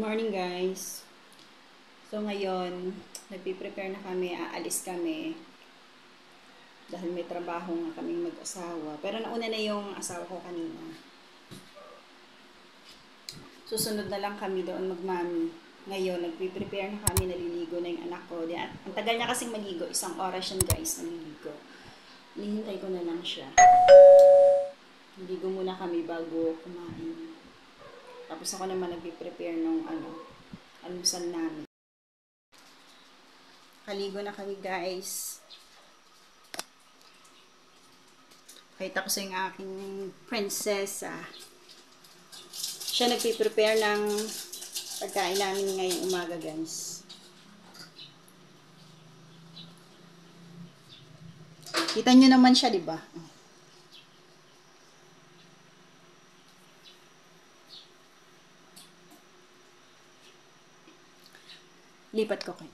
morning guys. So ngayon, nagpi-prepare na kami, aalis kami. Dahil may trabaho nga kaming mag-asawa. Pero nauna na yung asawa ko kanina. Susunod na lang kami doon magmami. Ngayon, nagpi-prepare na kami, naliligo na yung anak ko. Ang tagal niya kasing maligo, 1 oras yan guys, naliligo. Nihintay ko na lang siya. Naligo muna kami bago kumain. Tapos ako naman nagpi-prepare ng almusal namin. Kaligo na kami guys. Kita ko sa yung aking prinsesa. Siya nagpi-prepare ng pagkain namin ngayong umaga guys. Kita nyo naman siya, di ba? Lipat ko kayo.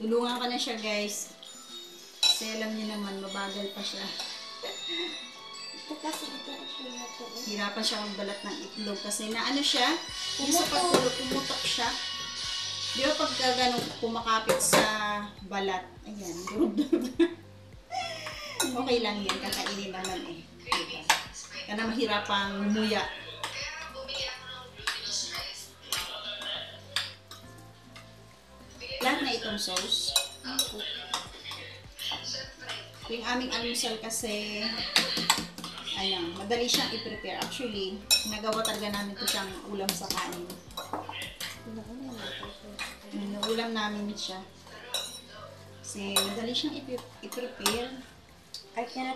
Tulungan ko na siya guys. Kasi alam niyo naman, mabagal pa siya. Hirapan siya magbalat ng itlog kasi naano siya, yung sa pagtulog, pumutok siya. Di ba pag ganun kumakapit sa balat, ayan, okay lang yan, kakainin naman eh. Diba? Kaya mahirapang muya. Lahat na itong sauce. Yung aming almusal kasi, madali siyang i-prepare. Actually, nagawa talaga namin ito siyang ulam sa kanin. Ulam namin siya. Kasi madali siyang i-prepare.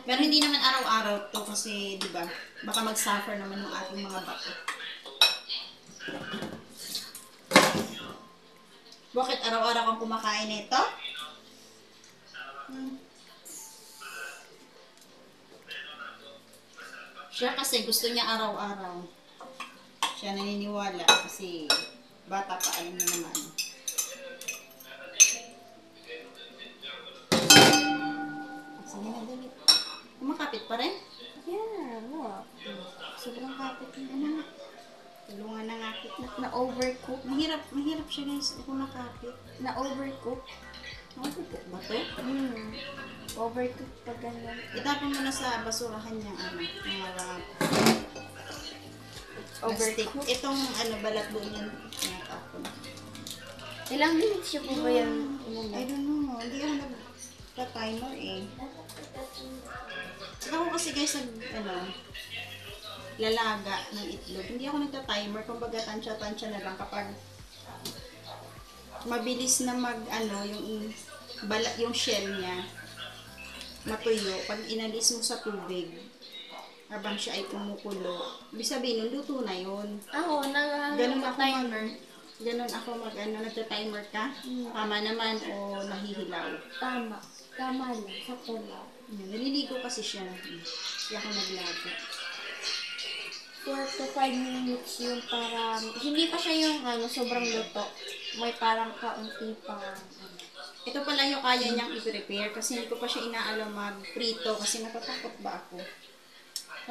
Pero hindi naman araw-araw to kasi, di ba, baka mag-suffer naman yung ating mga bato. Bakit araw-araw kang kumakain nito? Siya kasi gusto niya araw-araw. Siya naniniwala kasi bata pa, alam na naman. Sige na, dali. Kumakapit pa rin? Yeah, look. Sobrang kapit na. Tulungan na nga kita. Na-overcook. Mahirap siya guys, kumakapit. Na-overcook. Nakapupok ba to? Overcook pag ganyan. Itapon mo na sa basurahan niya, mga Overcook. plastic. Itong balat doon yan, tinatapon. Ilang minutes siya po ba yan? I don't know. Hindi ako nagka-timer eh. Saka ako kasi guys, lalaga ng itlog. Hindi ako nagta-timer. Kumbaga, tansya-tansya na lang kapag mabilis na yung shell niya matuyo. Pag inalis mo sa tubig, habang siya ay kumukulo, ibig sabihin, luto na yun. Ako, Ganun ako nagta-timer ka? Tama naman o nahihilaw? Tama. Tama lang. Sakto lang. Naliligo kasi siya. Kaya ako naglago. 4 to 5 minutes yun para, hindi pa siya yung sobrang luto. May parang kaunti pa. Ito pala yung kaya niyang i-prepare kasi hindi ko pa siya inaalam mag-prito kasi natatakot ba ako?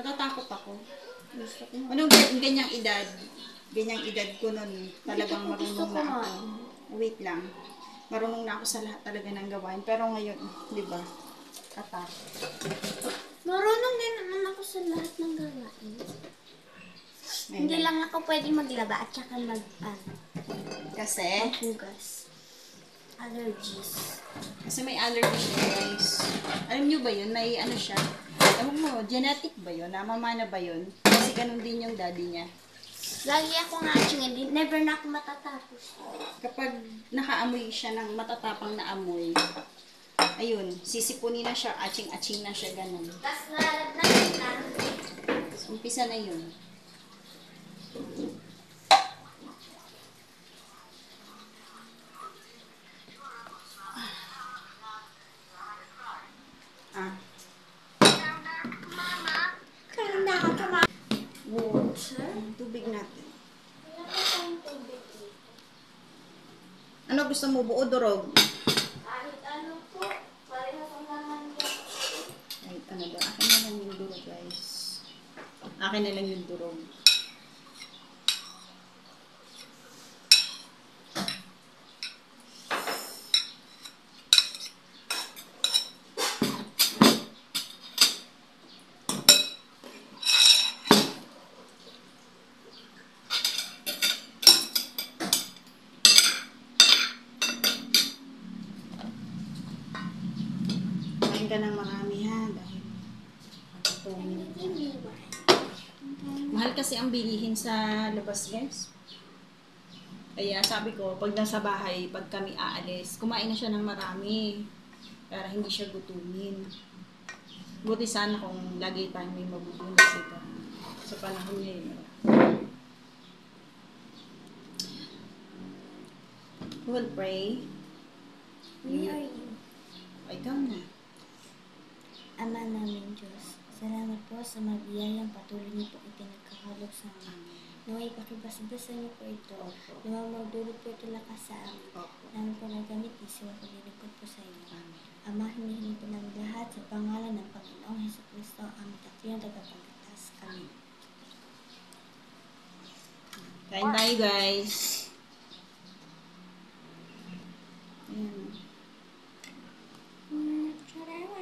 Natatakot ako. Anong ganyang edad? Ganyang edad ko nun, talagang marunong na ako. Wait lang. Marunong na ako sa lahat talaga ng gawain. Pero ngayon, di ba? Katakot. Marunong din naman ako sa lahat ng gawain. Hindi lang ako pwede maglaba at saka Kasi? maghugas. Allergies. Kasi may allergy siya, guys. Alam nyo ba yun? May siya. Alam mo, genetic ba yun? Namamana ba yun? Kasi ganun din yung daddy niya. Lagi ako nga chingin, never na ako matatapos. Kapag nakaamoy siya ng matatapang na amoy, Ayun, sisipunin na siya, aching-aching na siya, ganun. Tapos nalagnan na. Umpisa na yun. Ah. Kanda ka kama. Water. Tubig natin. Ano gusto mo? Buo durog? Kahit ano po. Parehas ang naman yan. Kahit ano ba? Akin na lang yung durog, guys. Akin na lang yung durog. Kain ka ng marami ha, dahil Hindi ba? mahal kasi ang bilihin sa labas, guys. Kaya sabi ko, pag nasa bahay, pag kami aalis, kumain na siya ng marami para hindi siya gutumin. Buti sana kung lagi tayong may mabubun kasi sa panahon niya yun. We'll pray. We are you. Ikaw na. Ama namin Diyos, salamat po sa mabiyayang patuloy niyo po ipinagkakalog sa amin. Naway pakibasa-basa niyo po ito. Naway magdulot po ito lakas sa amin. Namin po nagamit isip ang paglilingkod po sa inyo. Ama, hinihingi po namin lahat sa pangalan ng Panginoong Hesukristo, ang tatlong tagapagligtas. Amen. Kain tayo, guys. Ayan. Salamat.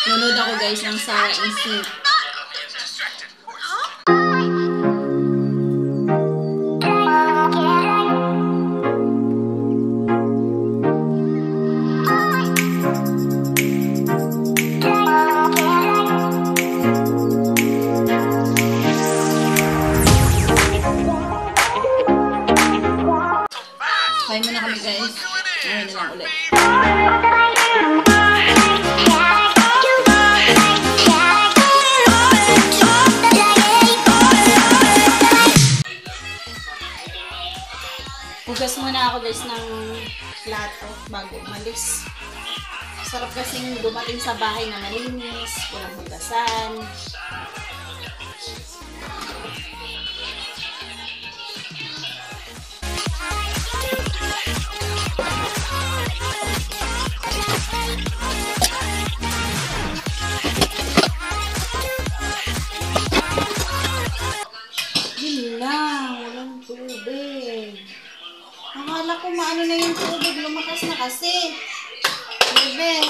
Nunod ako, guys, ng Sarah Instinct. Kain muna kami, guys. Ngayon na lang ulit. Hugas muna ako, guys, ng plato bago umalis. Sarap kasing dumating sa bahay na malinis, walang hugasan. Yun lang, walang tubig. Akala ko maano na yung tubig, lumakas na kasi. Bebe.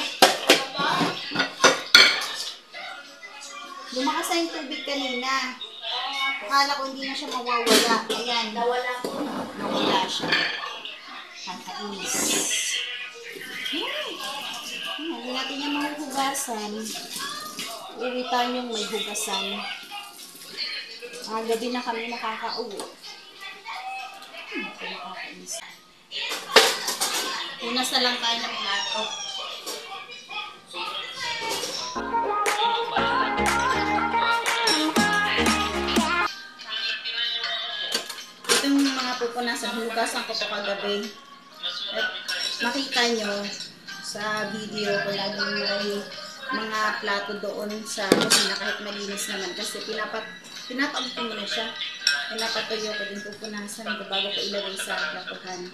Lumakas na yung tubig kanina. Akala ko hindi na siya mawawala. Ayan. Nawala po. Nawala siya. Kakainis. Hindi natin yung mahuhugasan. Uwi tayo yung may hugasan. Gabi na kami nakakauwi. Nakakainis. Unas na lang tayo ng plato. Ito yung mga pupunasan. Hinugasan ko ito kagabi. At makita nyo sa video ko laging may mga plato doon sa kusina kahit malinis naman. Kasi pinatawag ko muna siya. Pinapatuyo ko din pupunasan ko bago ko ilagay sa platuhan.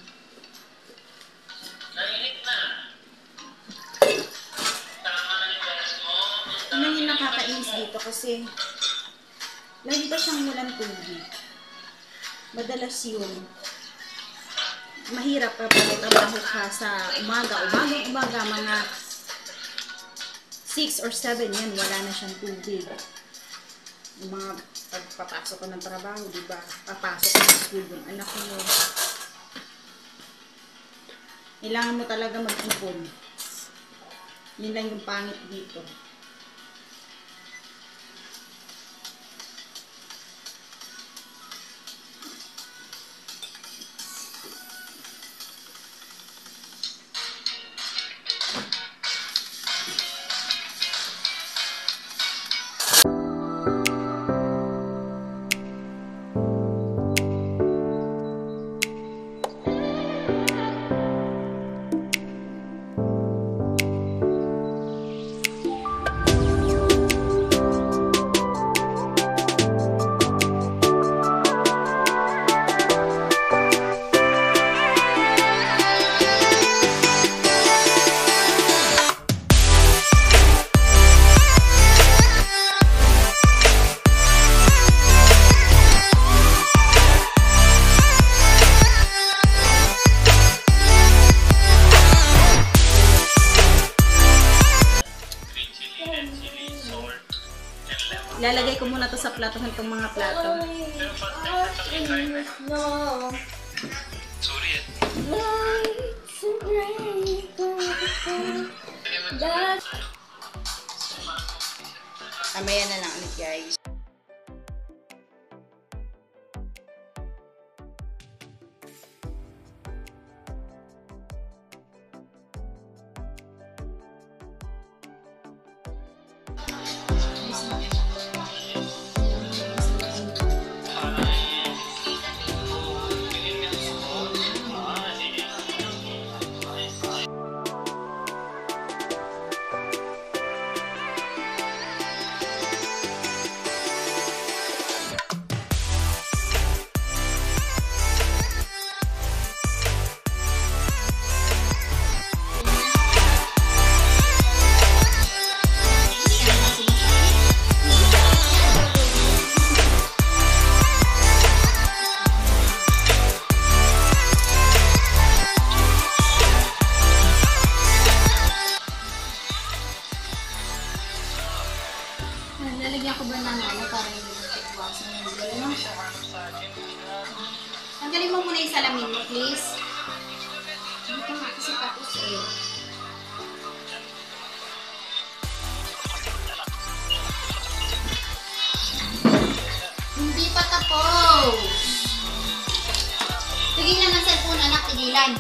Ano yung nakakainis dito kasi lagi ba siyang walang tubig? Madalas yun. Mahirap pa trabaho ka sa umaga, mga 6 or 7 yan, wala na siyang tubig. Yung mga pagpapasok ko ng trabaho, diba? Papasok ko ng school yung anak mo. Kailangan mo talaga mag-ipon. Yun lang yung pangit dito. Ilalagay ko muna to sa platohan itong mga plato. Amaya na lang ulit guys. Lalagyan ko ba ng ano para hindi mag-tikwasan ng ano? Tanggalin mo muna yung salamin mo, please. Dito nga kasi tapos eh. Hindi pa tapos. Tigilan ng cellphone, anak. Tigilan.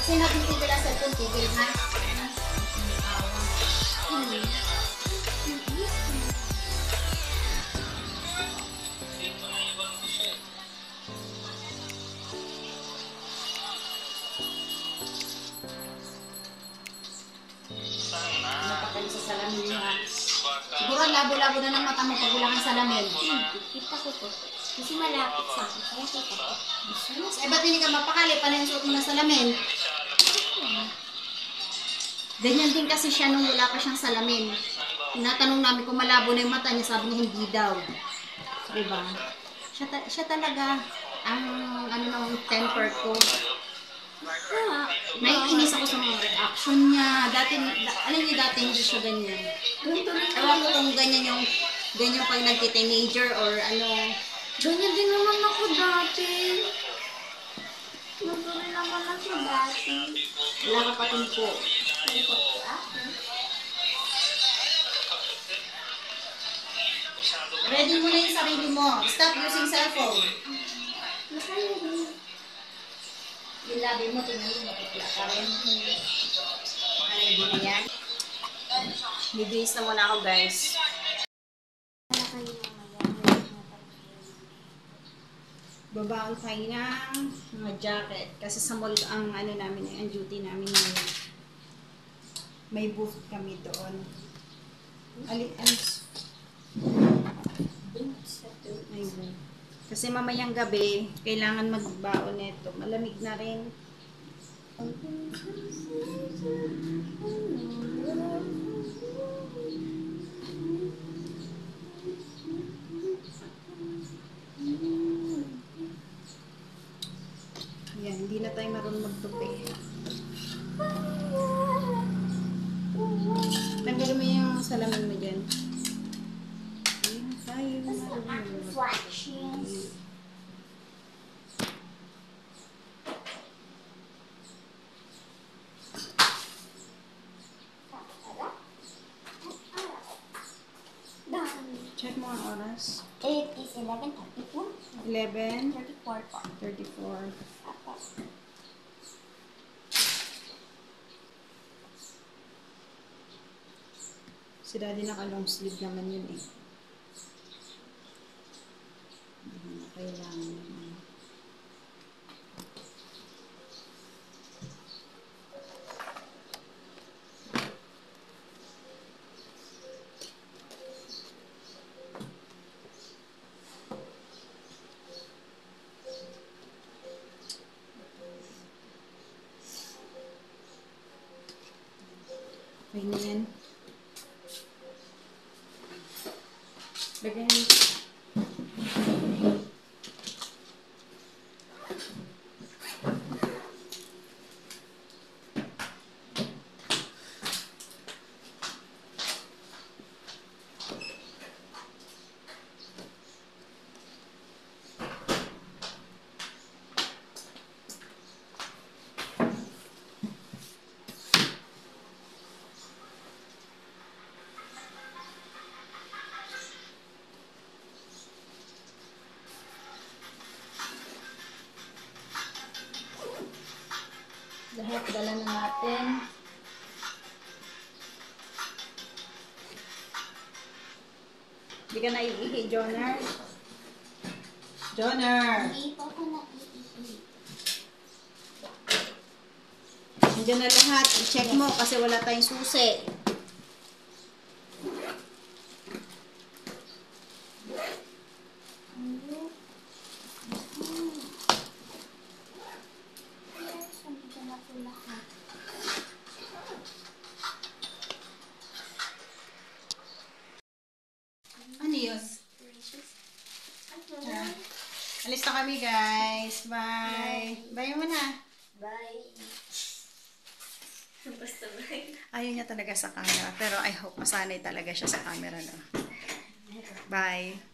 Kasi natin tigil ang cellphone, tigil ha. Napakali sa salamin ha. Siguro labo-labo na ng mata mo pag wala kang salamin. Kita ko to. Kasi malapit sa akin. Kaya kita ko. Eh, ba't hindi ka mapakali? Paano yung suot mo na salamin? Ganyan din kasi siya nung wala pa siyang salamin. Tinatanong namin kung malabo na yung mata niya, sabi niya hindi daw. Diba? Siya talaga ang ano ng temper ko. Naiinis ako sa mga reaction niya. Alam niyo dati hindi siya ganyan. Ewan ko kung ganyan pag nagti-teenager or ano. Ganyan din naman ako dati. Natuloy naman ako dati. Wala ka patin po. Ready mo na yung sarili mo. Stop using cellphone. Yung labi mo, tingnan mo, mapitla ka rin. Ready na yan? Bibihis na muna ako guys. Babaan tayo ng mga jacket. Kasi sa mall ang ano namin, ang duty namin ngayon. May booth kami doon. May booth. Kasi mamayang gabi, kailangan magbaon nito. Malamig na rin. Yan, hindi na tayo marunong magtupi. Tanggalin mo yung salamin mo dyan. Ayan, tayo. Reflections. oras? It is 11:34. 11, 34 po. 34. Apo. Si daddy naka long sleeve naman yun eh. Hindi na kailangan yun. Okay na yan. Lagyan mo. Lahat dala na natin. Hindi ka na iihi, Jonar. Jonar! Hindi po ako naiihi. Nandiyan na lahat. I-check mo kasi wala tayong susi. Yes, nandito na po lahat. Ano yun? Ah, alis na kami, guys. Bye. Bye mo na. Bye. Basta bye. Ayaw niya talaga sa camera. Pero I hope masanay talaga siya sa camera, no? Bye.